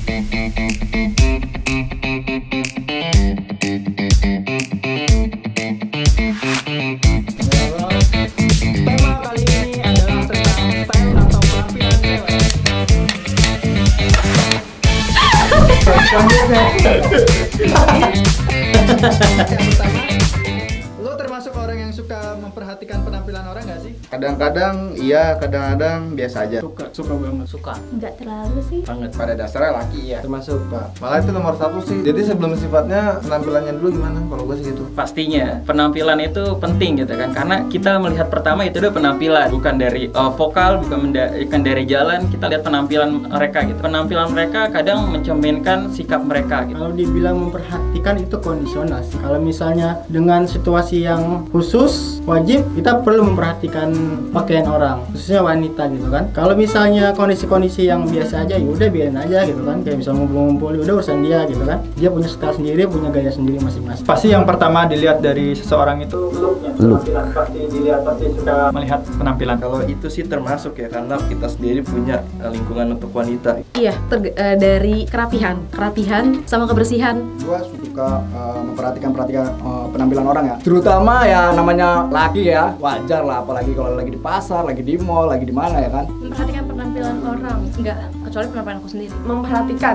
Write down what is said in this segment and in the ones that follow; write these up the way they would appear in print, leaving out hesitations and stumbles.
Tema kali ini adalah tentang style atau penampilan cewek. Yang pertama, lo termasuk orang yang suka memperhatikan penampilan orang nggak sih? Kadang-kadang iya, kadang-kadang biasa aja. Suka banget. Suka Nggak terlalu sih. banget. Pada dasarnya laki ya. Termasuk Pak. Malah itu nomor satu sih. Jadi sebelum sifatnya penampilannya dulu gimana? Kalau gue sih gitu. Pastinya penampilan itu penting gitu kan, karena kita melihat pertama itu udah penampilan, bukan dari vokal, bukan dari jalan. Kita lihat penampilan mereka gitu. Penampilan mereka kadang mencerminkan sikap mereka gitu. Kalau dibilang memperhatikan itu kondisional sih. Kalau misalnya dengan situasi yang khusus, wajib kita perlu memperhatikan pakaian orang, khususnya wanita gitu kan. Kalau misalnya kondisi-kondisi yang biasa aja, ya udah biarin aja gitu kan. Kayak misalnya ngumpul-ngumpul, ya udah urusan dia gitu kan. Dia punya style sendiri, punya gaya sendiri masing-masing. Pasti yang pertama dilihat dari seseorang itu looknya. Penampilan pasti dilihat, pasti suka melihat penampilan. Kalau itu sih termasuk ya, karena kita sendiri punya lingkungan untuk wanita. Iya, dari kerapihan sama kebersihan. Gua suka memperhatikan penampilan orang ya, terutama ya namanya laki ya, wajar lah, apalagi kalau lagi di pasar, lagi di mall, lagi di mana ya kan. Memperhatikan penampilan orang, enggak, kecuali penampilan aku sendiri. Memperhatikan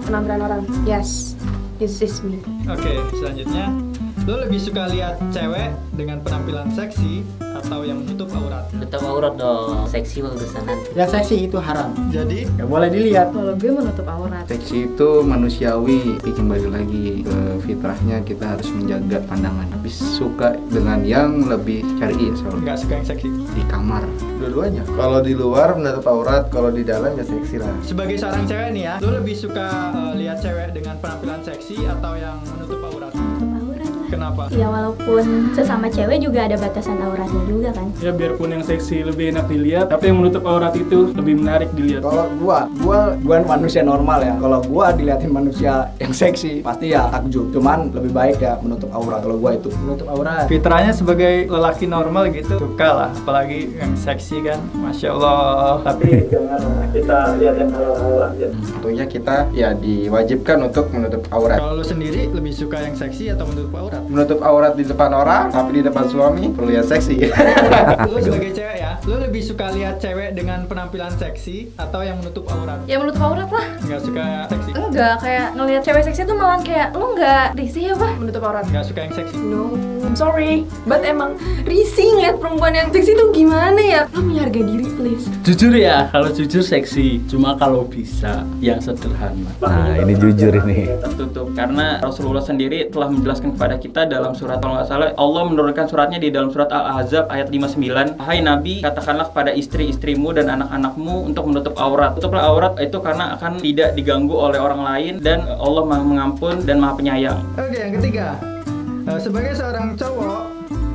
penampilan orang, yes, this is me. Oke, selanjutnya, lo lebih suka lihat cewek dengan penampilan seksi atau yang menutup aurat? Tetap aurat dong, seksi bagusan nanti. Yang seksi itu haram, Jadi, nggak boleh dilihat. Kalau gue menutup aurat. Seksi itu manusiawi, tapi kembali lagi ke fitrahnya kita harus menjaga pandangan. Habis suka dengan yang lebih syar'i ya, soalnya Nggak suka yang seksi. di kamar. Dua-duanya. Kalau di luar menutup aurat, kalau di dalam ya seksi lah. Sebagai seorang cewek nih ya, lo lebih suka lihat cewek dengan penampilan seksi atau yang menutup aurat? Menutup aurat lah. Kenapa? Ya walaupun sesama cewek juga ada batasan auratnya juga kan. Ya biarpun yang seksi lebih enak dilihat, tapi yang menutup aurat itu lebih menarik dilihat. Kalau gua manusia normal ya. Kalau gua diliatin manusia yang seksi, pasti ya takjub. Cuman lebih baik ya menutup aurat kalau gua itu. Menutup aurat. Fitrahnya sebagai lelaki normal gitu suka lah, apalagi yang seksi kan, masya Allah. Tapi jangan kita lihat yang halal aja. Tentunya kita ya diwajibkan untuk menutup aurat. Kalau lo sendiri lebih suka yang seksi atau menutup aurat? Menutup aurat di depan orang, tapi di depan suami perlu yang seksi. Lo sebagai cewek ya, lo lebih suka lihat cewek dengan penampilan seksi atau yang menutup aurat? Ya menutup aurat lah. Nggak suka seksi? Enggak, kayak ngelihat cewek seksi tuh malah kayak lo nggak risih apa menutup aurat. Nggak suka yang seksi? No, I'm sorry, but emang risih ngeliat perempuan yang seksi tuh gimana ya? Lo punya harga diri, please. Jujur ya, kalau jujur seksi, cuma kalau bisa yang sederhana. Nah, ini jujur ini. Tertutup, karena Rasulullah sendiri telah menjelaskan kepada kita dalam surat, kalau nggak salah Allah menurunkan suratnya di dalam surat Al-Ahzab ayat 59. Hai Nabi, katakanlah kepada istri-istrimu dan anak-anakmu untuk menutup aurat. Tutuplah aurat itu karena akan tidak diganggu oleh orang lain, dan Allah Maha Mengampun dan Maha Penyayang. Oke, yang ketiga, sebagai seorang cowok,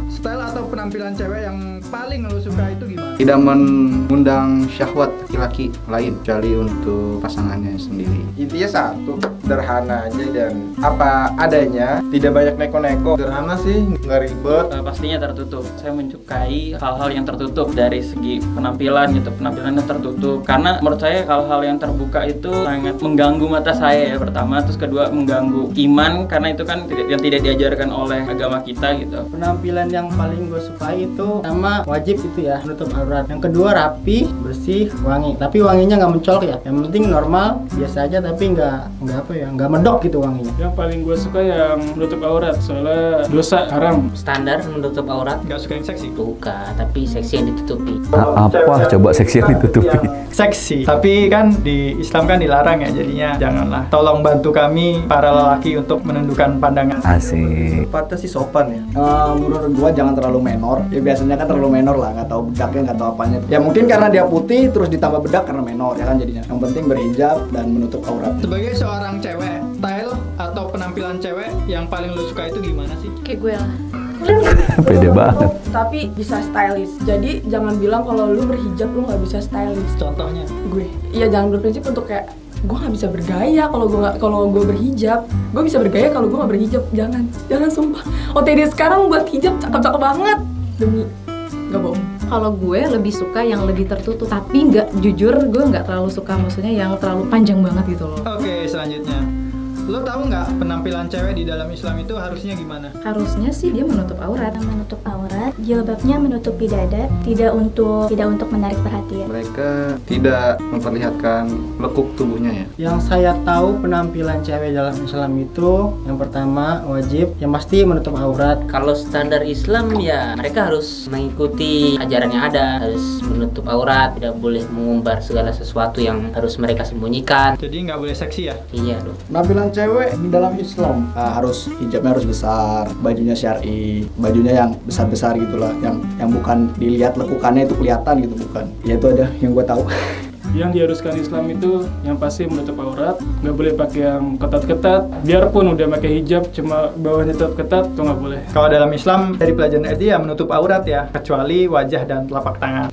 style atau penampilan cewek yang paling lo suka itu gimana? Tidak mengundang syahwat laki-laki lain kecuali untuk pasangannya sendiri. Intinya satu, sederhana aja dan apa adanya, tidak banyak neko-neko. Sederhana sih, nggak ribet. Pastinya tertutup. Saya menyukai hal-hal yang tertutup dari segi penampilan gitu, penampilannya tertutup. Karena menurut saya hal-hal yang terbuka itu sangat mengganggu mata saya ya, pertama, terus kedua mengganggu iman, karena itu kan yang tidak diajarkan oleh agama kita gitu. Penampilan yang paling gue sukai itu sama wajib itu ya, menutup aurat. Yang kedua rapi, bersih, wangi. Tapi wanginya nggak mencolok ya. Yang penting normal, biasa aja, tapi nggak apa ya, nggak medok gitu wanginya. Yang paling gue suka yang menutup aurat, soalnya dosa haram. Standar menutup aurat Nggak suka yang seksi? suka, tapi seksi yang ditutupi. Apa coba seksi yang ditutupi? Seksi, tapi kan di Islam kan dilarang ya, jadinya janganlah. Tolong bantu kami para lelaki untuk menundukkan pandangan. Asik. Tepatnya sih sopan ya. Menurut gua jangan terlalu menor. Ya biasanya kan terlalu menor lah, nggak tahu bedaknya, nggak tahu apanya. Ya mungkin karena dia putih terus ditambah bedak karena menor ya kan jadinya. Yang penting berhijab dan menutup aurat. Sebagai seorang cewek, style atau penampilan cewek yang paling lo suka itu gimana sih? Kayak gue lah. Pede banget. Tapi bisa stylish. Jadi jangan bilang kalau lu berhijab lu nggak bisa stylish. Contohnya? Gue, iya jangan berprinsip untuk kayak gue nggak bisa bergaya kalau gue berhijab. Gue bisa bergaya kalau gue nggak berhijab. Jangan sumpah. OTD sekarang buat hijab cakep-cakep banget. Demi, nggak bohong. Kalau gue lebih suka yang lebih tertutup, tapi nggak, jujur gue nggak terlalu suka maksudnya yang terlalu panjang banget gitu loh. Oke, selanjutnya. Lo tahu nggak penampilan cewek di dalam Islam itu harusnya gimana? Harusnya sih dia menutup aurat. Menutup aurat, jilbabnya menutupi dada, tidak untuk menarik perhatian. Mereka tidak memperlihatkan lekuk tubuhnya ya. Yang saya tahu penampilan cewek dalam Islam itu yang pertama wajib yang pasti menutup aurat. Kalau standar Islam ya mereka harus mengikuti ajaran yang ada, harus menutup aurat, tidak boleh mengumbar segala sesuatu yang harus mereka sembunyikan. Jadi nggak boleh seksi ya? Iya dong. Penampilan cewek di dalam Islam harus hijabnya harus besar, bajunya syar'i, bajunya yang besar-besar gitulah, yang bukan dilihat lekukannya itu kelihatan gitu, bukan. Ya itu aja yang gue tahu. Yang diharuskan Islam itu yang pasti menutup aurat, nggak boleh pakai yang ketat-ketat. Biarpun udah pakai hijab, cuma bawahnya tetap ketat, itu nggak boleh. Kalau dalam Islam dari pelajaran SD ya menutup aurat ya, kecuali wajah dan telapak tangan.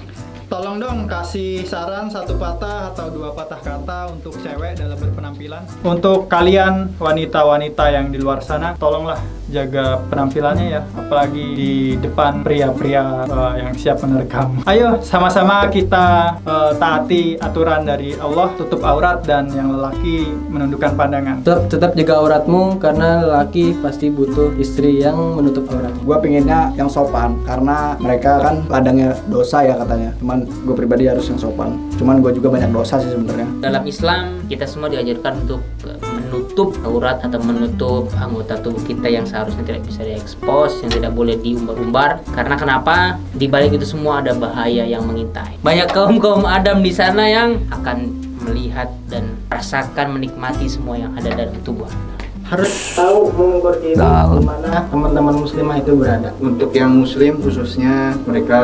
Tolong dong kasih saran 1 patah atau 2 patah kata untuk cewek dalam berpenampilan. Untuk kalian wanita-wanita yang di luar sana, tolonglah jaga penampilannya ya, apalagi di depan pria-pria yang siap menerkam. Ayo sama-sama kita taati aturan dari Allah, tutup aurat, dan yang lelaki menundukkan pandangan. Tetap jaga auratmu karena lelaki pasti butuh istri yang menutup aurat. Gue pengennya yang sopan karena mereka kan ladangnya dosa ya katanya. Cuman gue pribadi harus yang sopan. Cuman gue juga banyak dosa sih sebenarnya. Dalam Islam kita semua diajarkan untuk menutup aurat atau menutup anggota tubuh kita yang seharusnya tidak bisa diekspos, yang tidak boleh diumbar-umbar. Karena kenapa? Di balik itu semua ada bahaya yang mengintai. Banyak kaum Adam di sana yang akan melihat dan rasakan, menikmati semua yang ada dalam tubuh Anda. Harus tahu mengukur diri di mana teman-teman muslimah itu berada. Untuk yang muslim khususnya mereka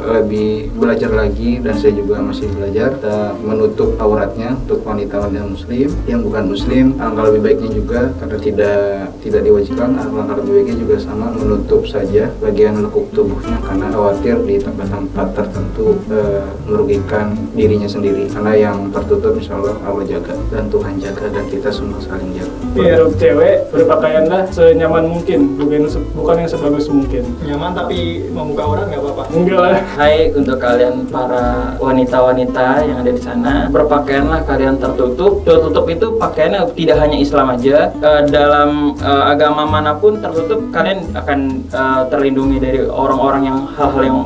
lebih belajar lagi, dan saya juga masih belajar menutup auratnya untuk wanita-wanita muslim. Yang bukan muslim alangkah lebih baiknya juga, karena tidak diwajibkan, alangkah lebih baiknya juga sama menutup saja bagian lekuk tubuhnya, karena khawatir di tempat-tempat tertentu merugikan dirinya sendiri. Karena yang tertutup insya Allah jaga dan Tuhan jaga, dan kita semua saling jaga. Iya, cewek berpakaianlah senyaman mungkin, bukan yang sebagus mungkin. Nyaman tapi membuka aurat nggak apa-apa? Enggak lah. Hai untuk kalian para wanita-wanita yang ada di sana, berpakaianlah kalian tertutup. Tertutup itu pakaiannya tidak hanya Islam aja, dalam agama manapun tertutup kalian akan terlindungi dari orang-orang yang hal-hal yang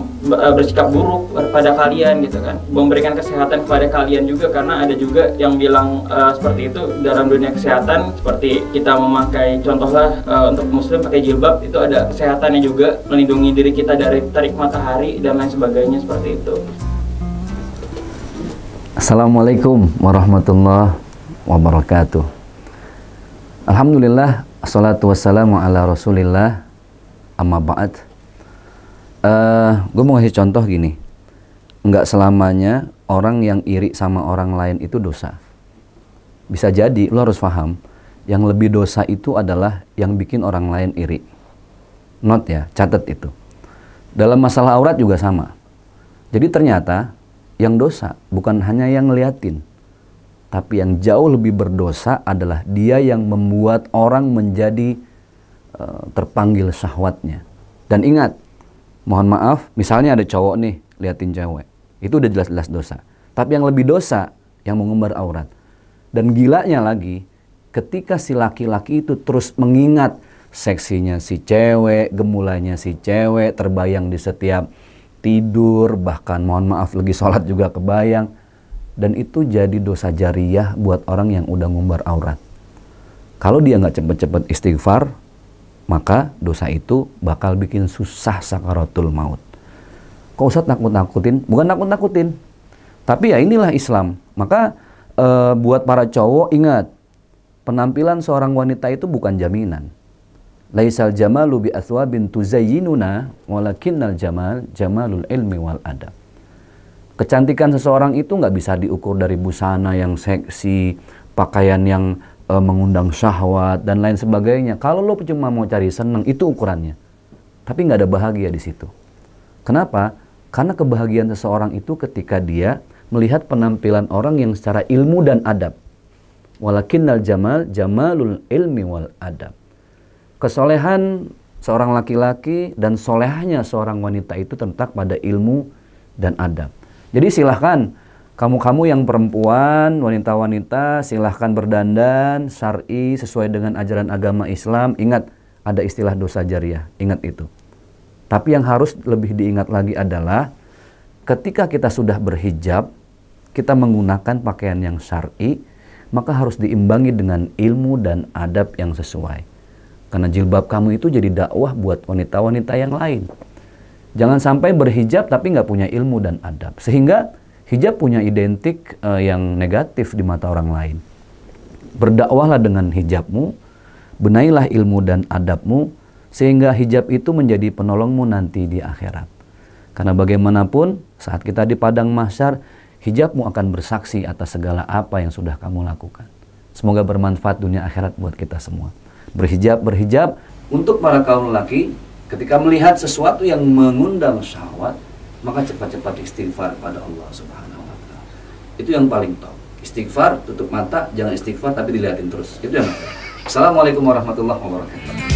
bersikap buruk pada kalian gitu kan, memberikan kesehatan kepada kalian juga, karena ada juga yang bilang seperti itu dalam dunia kesehatan, seperti kita memakai contohlah untuk muslim pakai jilbab itu ada kesehatannya juga, melindungi diri kita dari terik matahari dan lain sebagainya seperti itu. Assalamualaikum warahmatullahi wabarakatuh. Alhamdulillah, assalatu wassalamu ala rasulillah, amma ba'd. Gue mau ngasih contoh gini, nggak selamanya orang yang iri sama orang lain itu dosa. Bisa jadi lo harus paham, yang lebih dosa itu adalah yang bikin orang lain iri. Not ya, catat itu. Dalam masalah aurat juga sama. Jadi ternyata yang dosa bukan hanya yang ngeliatin, tapi yang jauh lebih berdosa adalah dia yang membuat orang menjadi terpanggil syahwatnya. Dan ingat, mohon maaf, misalnya ada cowok nih liatin cewek, itu udah jelas-jelas dosa. Tapi yang lebih dosa yang mengumbar aurat. Dan gilanya lagi, ketika si laki-laki itu terus mengingat seksinya si cewek, gemulainya si cewek, terbayang di setiap tidur, bahkan mohon maaf lagi sholat juga kebayang. Dan itu jadi dosa jariyah buat orang yang udah ngumbar aurat. Kalau dia nggak cepet-cepet istighfar, maka dosa itu bakal bikin susah sakaratul maut. Kok Ustaz nakut-nakutin? Bukan nakut-nakutin, tapi ya inilah Islam. Maka buat para cowok ingat, penampilan seorang wanita itu bukan jaminan. Laisal jamalu bi athwabin tuzayyinuna walakinnal jamalul ilmi wal adab. Kecantikan seseorang itu nggak bisa diukur dari busana yang seksi, pakaian yang mengundang syahwat dan lain sebagainya. Kalau lo cuma mau cari seneng, itu ukurannya. Tapi nggak ada bahagia di situ. Kenapa? Karena kebahagiaan seseorang itu ketika dia melihat penampilan orang yang secara ilmu dan adab. Walakinnal jamalul ilmi wal adab. Kesolehan seorang laki-laki dan solehnya seorang wanita itu terletak pada ilmu dan adab. Jadi silahkan kamu-kamu yang perempuan, wanita-wanita, silahkan berdandan syar'i sesuai dengan ajaran agama Islam. Ingat, ada istilah dosa jariah, ingat itu. Tapi yang harus lebih diingat lagi adalah ketika kita sudah berhijab, kita menggunakan pakaian yang syar'i, maka harus diimbangi dengan ilmu dan adab yang sesuai. Karena jilbab kamu itu jadi dakwah buat wanita-wanita yang lain. Jangan sampai berhijab tapi nggak punya ilmu dan adab. Sehingga hijab punya identik yang negatif di mata orang lain. Berdakwahlah dengan hijabmu, benailah ilmu dan adabmu, sehingga hijab itu menjadi penolongmu nanti di akhirat. Karena bagaimanapun saat kita di padang mahsyar, hijabmu akan bersaksi atas segala apa yang sudah kamu lakukan. Semoga bermanfaat dunia akhirat buat kita semua. Berhijab. Untuk para kaum lelaki, ketika melihat sesuatu yang mengundang syahwat, maka cepat-cepat istighfar pada Allah Subhanahu wa Ta'ala. Itu yang paling top. Istighfar, tutup mata, jangan istighfar tapi dilihatin terus. Itu yang. Assalamualaikum warahmatullahi wabarakatuh.